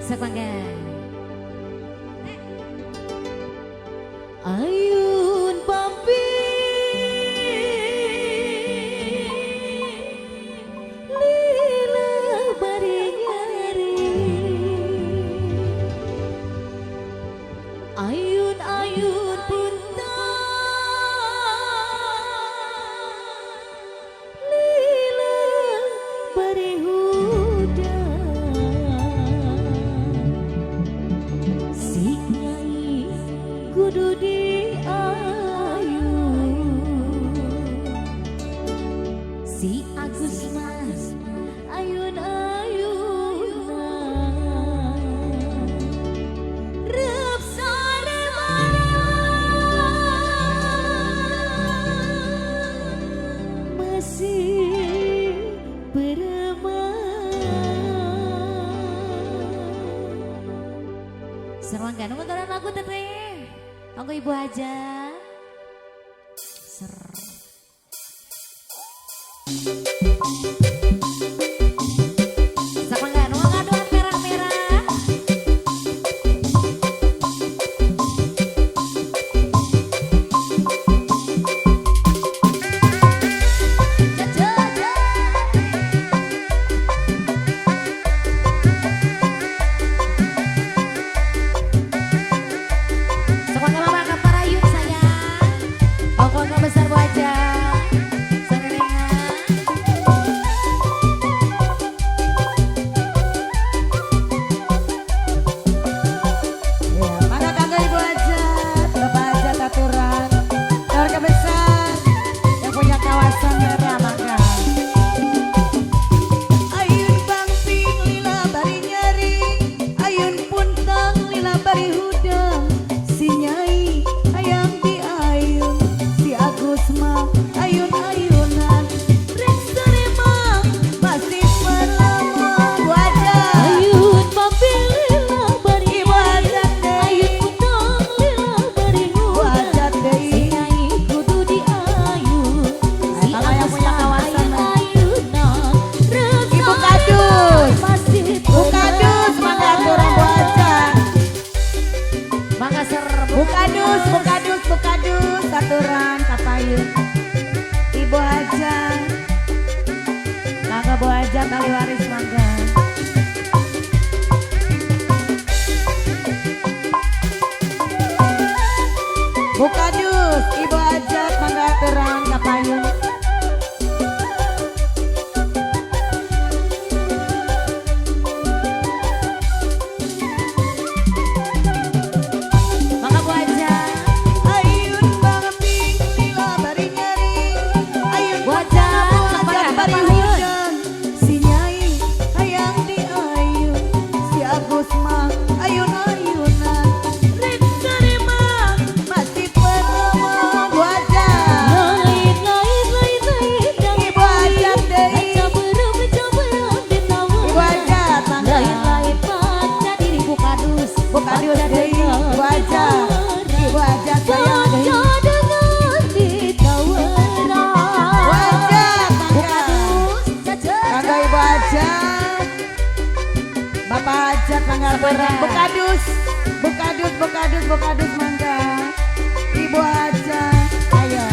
Sepanggan. Ayun Bambi lila baringari ayun punta lila barihuda si nyai kudu di si Agus Mas ayun-ayunan rep sare masih beremah serangga nonton lagu teteh tunggu ibu aja ser Sepanggan uang aduan merah-merah Sepanggan mama ke Parayun sayang pokoknya besar wajah Bukadus, aturan kapayun Ibu Haja Mangga Bu Haja tali waris mangga Bukadus, Ibu Haja mangga aturan kapayun Bapak Hajat mangga Bukadus mangga Ibu Hajat ayo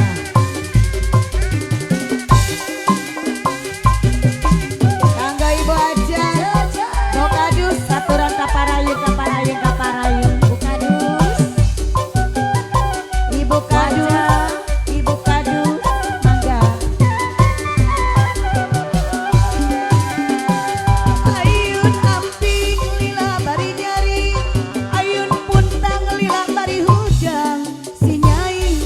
mangga Ibu Hajat Bukadus aturan kaparayun Bukadus Ibu Kadus mangga ayun puntang lila bari hujang si nyai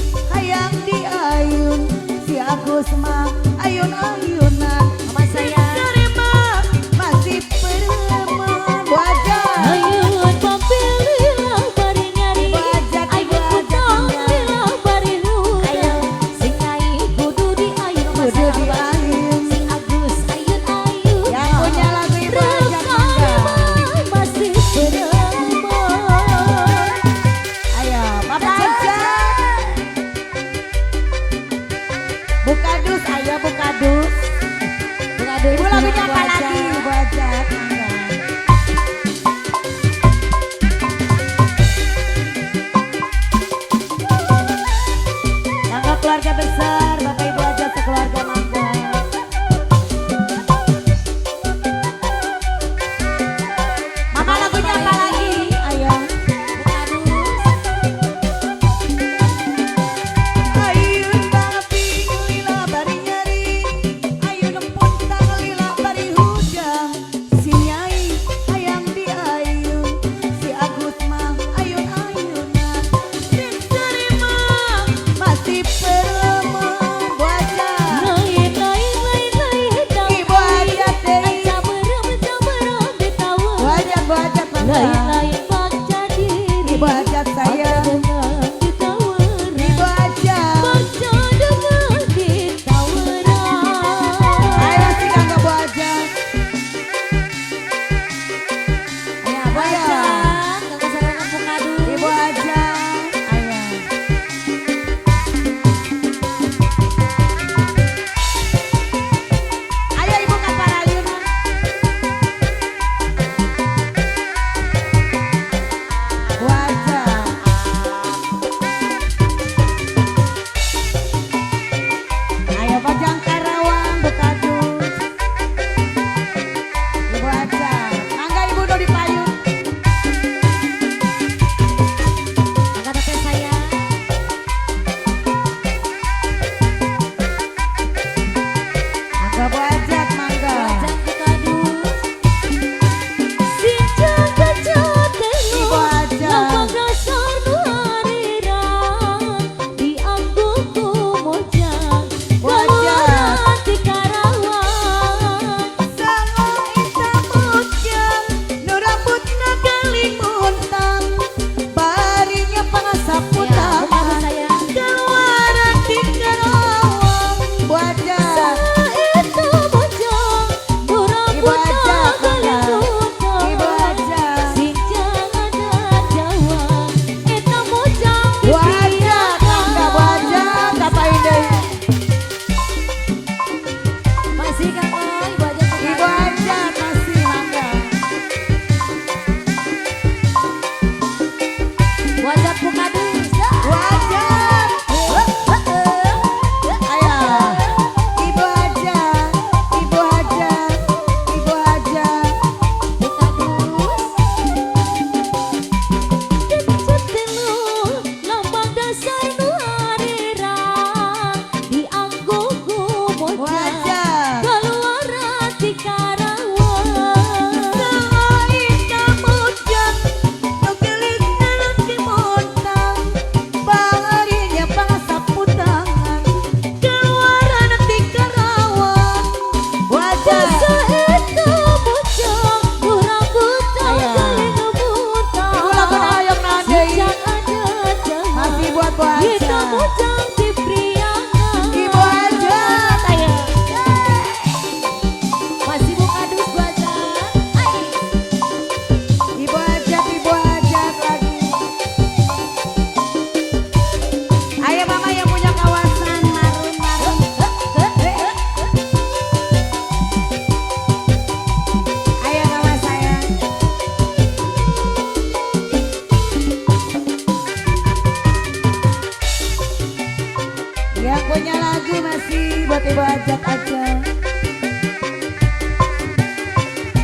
kasih buat ibu ajak aja.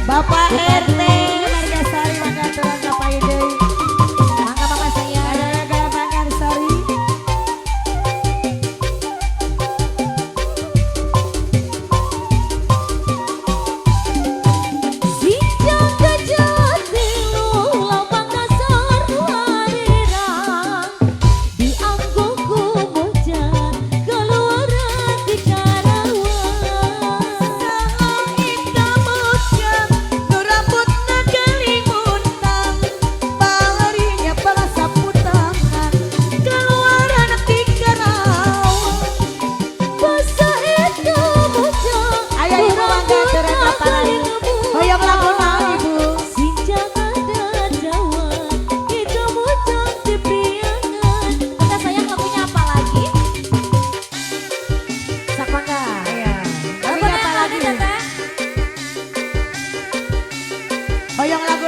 Bapak RT Margasari Mangaturan Kapayudei. Mangga mama saya. Ada Margasari. Sinjang kejati lu lapang dasar warerang. Diangguku mojan keluaran di Karawang. Sahain kamutkan nu rambutna kelimutan, balarinya bangsa putangan keluaran di Karawang. Basa itu mojan. Aya ibu mangga turun kapalayu. Hoyong lagu naon ibu? Sinjang ada Jawa, itu mojan di priangan. Kita sayang lagunya apa lagi? Sak mangga. Iya. Tapi Lagu apa naon lagi? Teteh? Hoyong lagu